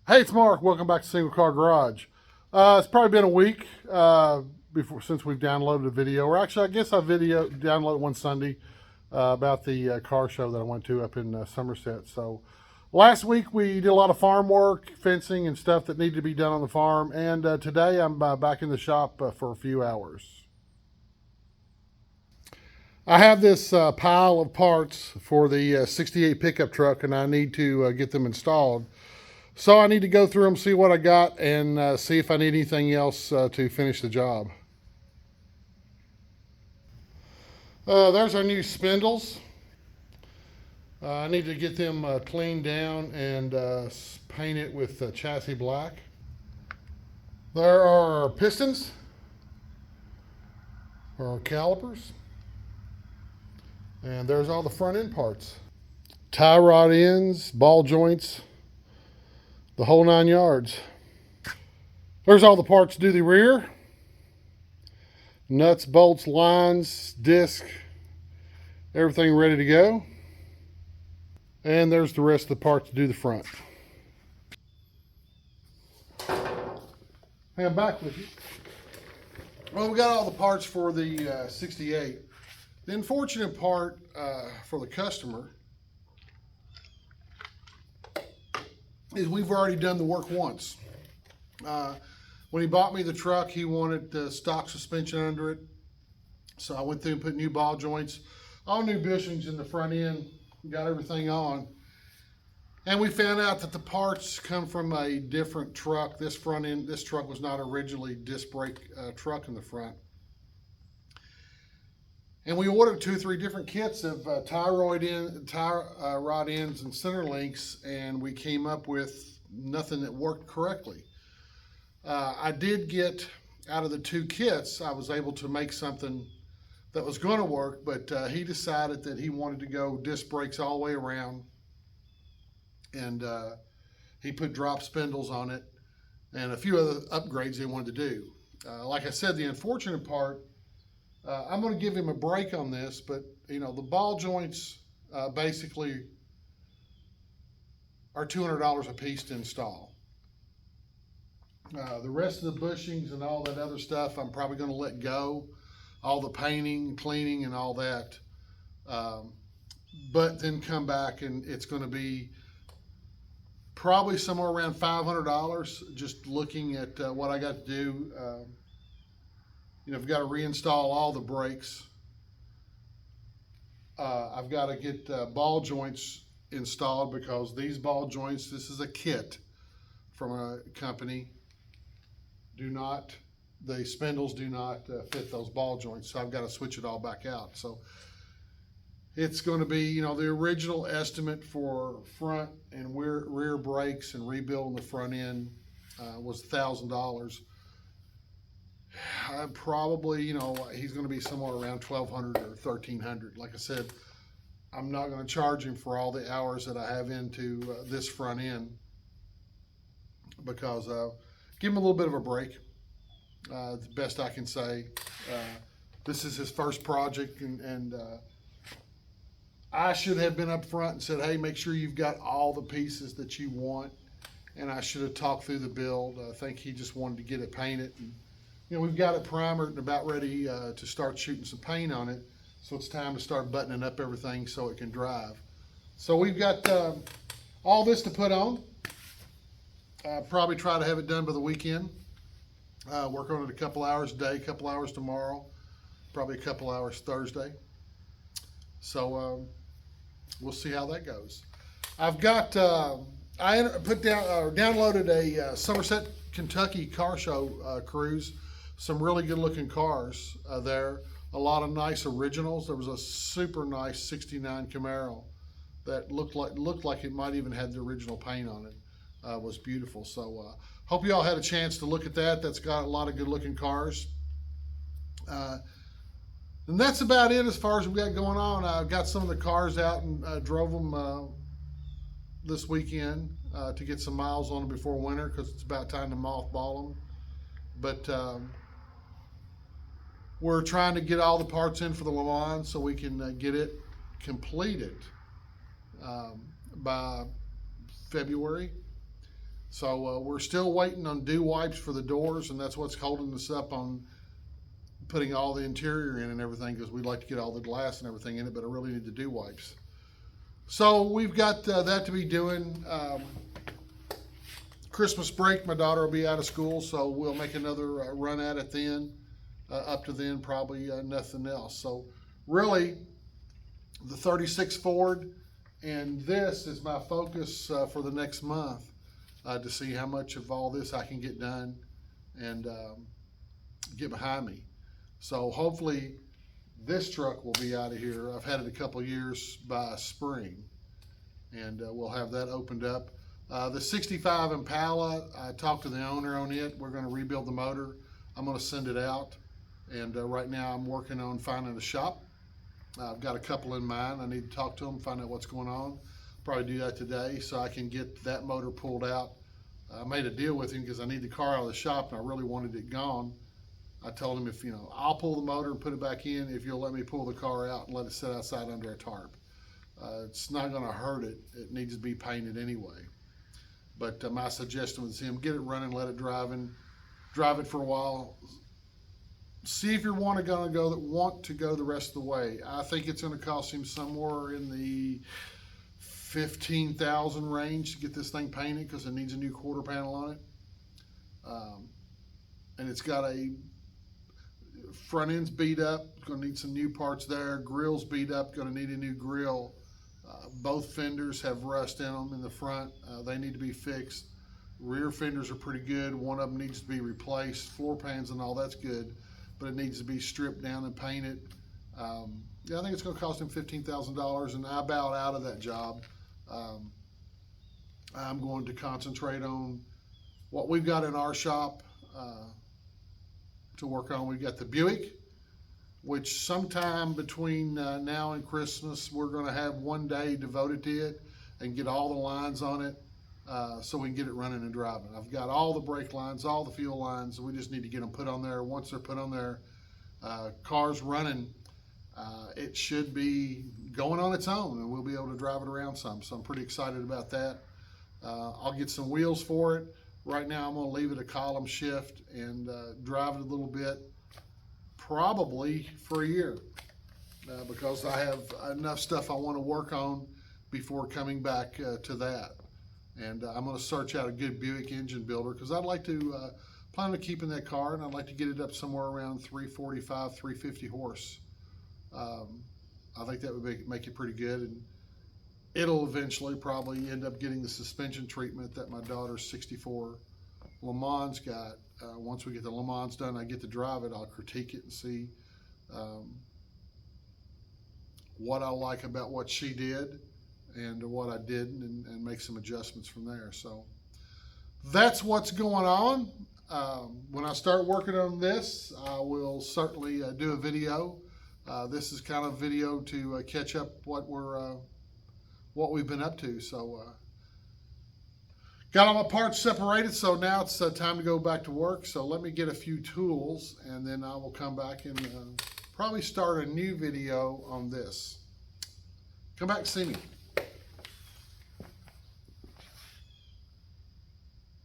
Hey, it's Mark. Welcome back to Single Car Garage. It's probably been a week before since we've downloaded a video, or actually, I guess I downloaded one Sunday about the car show that I went to up in Somerset. So last week we did a lot of farm work, fencing, and stuff that needed to be done on the farm. And today I'm back in the shop for a few hours. I have this pile of parts for the 68 pickup truck, and I need to get them installed. So I need to go through them, see what I got, and see if I need anything else to finish the job. There's our new spindles. I need to get them cleaned down and paint it with chassis black. There are our pistons, our calipers, and there's all the front end parts. Tie rod ends, ball joints, the whole 9 yards. There's all the parts to do the rear. Nuts, bolts, lines, disc, everything ready to go. And there's the rest of the parts to do the front. Hey, I'm back with you. Well, we got all the parts for the 68. The unfortunate part for the customer is we've already done the work once. When he bought me the truck, he wanted the stock suspension under it. So I went through and put new ball joints, all new bushings in the front end, got everything on. And we found out that the parts come from a different truck. This truck was not originally disc brake truck in the front. And we ordered 2 or 3 different kits of tie rod ends and center links, and we came up with nothing that worked correctly. I did get, out of the 2 kits, I was able to make something that was going to work, but he decided that he wanted to go disc brakes all the way around, and he put drop spindles on it and a few other upgrades he wanted to do. Like I said, the unfortunate part, I'm going to give him a break on this, but the ball joints basically are $200 a piece to install. The rest of the bushings and all that other stuff, I'm probably going to let go. All the painting, cleaning, and all that. But then come back, and it's going to be probably somewhere around $500 just looking at what I got to do. I've got to reinstall all the brakes. I've got to get ball joints installed because these ball joints, this is a kit from a company, the spindles do not fit those ball joints, so I've got to switch it all back out. So it's going to be, the original estimate for front and rear brakes and rebuilding the front end was $1,000. Probably, he's going to be somewhere around $1,200 or $1,300. Like I said, I'm not going to charge him for all the hours that I have into this front end because give him a little bit of a break. The best I can say. This is his first project, and I should have been up front and said, hey, make sure you've got all the pieces that you want. And I should have talked through the build. I think he just wanted to get it painted. And, we've got it primered and about ready to start shooting some paint on it. So it's time to start buttoning up everything so it can drive. So we've got all this to put on. Probably try to have it done by the weekend. Work on it a couple hours today, a couple hours tomorrow, probably a couple hours Thursday. So we'll see how that goes. I've got I downloaded a Somerset, Kentucky car show cruise. Some really good looking cars there. A lot of nice originals. There was a super nice '69 Camaro that looked like it might even had the original paint on it. Was beautiful. So hope you all had a chance to look at that. That's got a lot of good looking cars. And that's about it as far as we got going on. I got some of the cars out and drove them this weekend to get some miles on them before winter because it's about time to mothball them. But we're trying to get all the parts in for the Le Mans so we can get it completed by February. So we're still waiting on dew wipes for the doors, and that's what's holding us up on putting all the interior in and everything, because we'd like to get all the glass and everything in it, but I really need the dew wipes. So we've got that to be doing. Christmas break, my daughter will be out of school, so we'll make another run at it then. Up to then, probably nothing else. So really, the 36 Ford, and this is my focus for the next month, to see how much of all this I can get done and get behind me. So hopefully this truck will be out of here. I've had it a couple years by spring, and we'll have that opened up. The 65 Impala, I talked to the owner on it. We're going to rebuild the motor. I'm going to send it out, and right now I'm working on finding a shop. I've got a couple in mind. I need to talk to them, find out what's going on. Probably do that today so I can get that motor pulled out. I made a deal with him because I need the car out of the shop and I really wanted it gone. I told him, if I'll pull the motor and put it back in if you'll let me pull the car out and let it sit outside under a tarp. It's not going to hurt it. It needs to be painted anyway. But my suggestion was him, get it running, let it drive it for a while. See if you want to go the rest of the way. I think it's going to cost him somewhere in the $15,000 range to get this thing painted, because it needs a new quarter panel on it. And it's got a front end's beat up, going to need some new parts there. Grill's beat up, going to need a new grill. Both fenders have rust in them in the front. They need to be fixed. Rear fenders are pretty good. One of them needs to be replaced. Floor pans and all that's good, but it needs to be stripped down and painted. Yeah, I think it's going to cost him $15,000, and I bowed out of that job. I'm going to concentrate on what we've got in our shop to work on. We've got the Buick, which sometime between now and Christmas, we're going to have one day devoted to it and get all the lines on it so we can get it running and driving. I've got all the brake lines, all the fuel lines. We just need to get them put on there. Once they're put on there, car's running, it should be going on its own, and we'll be able to drive it around some. So I'm pretty excited about that. I'll get some wheels for it. Right now, I'm going to leave it a column shift and drive it a little bit, probably for a year, because I have enough stuff I want to work on before coming back to that. And I'm going to search out a good Buick engine builder, because I'd like to plan on keeping that car, and I'd like to get it up somewhere around 345, 350 horse. I think that would make it pretty good, and it'll eventually probably end up getting the suspension treatment that my daughter's 64 Le Mans got. Once we get the Le Mans done, I get to drive it, I'll critique it and see what I like about what she did and what I didn't, and make some adjustments from there. So that's what's going on. When I start working on this, I will certainly do a video. This is kind of video to catch up what we've been up to. So got all my parts separated, so now it's time to go back to work. So let me get a few tools, and then I will come back and probably start a new video on this. Come back and see me.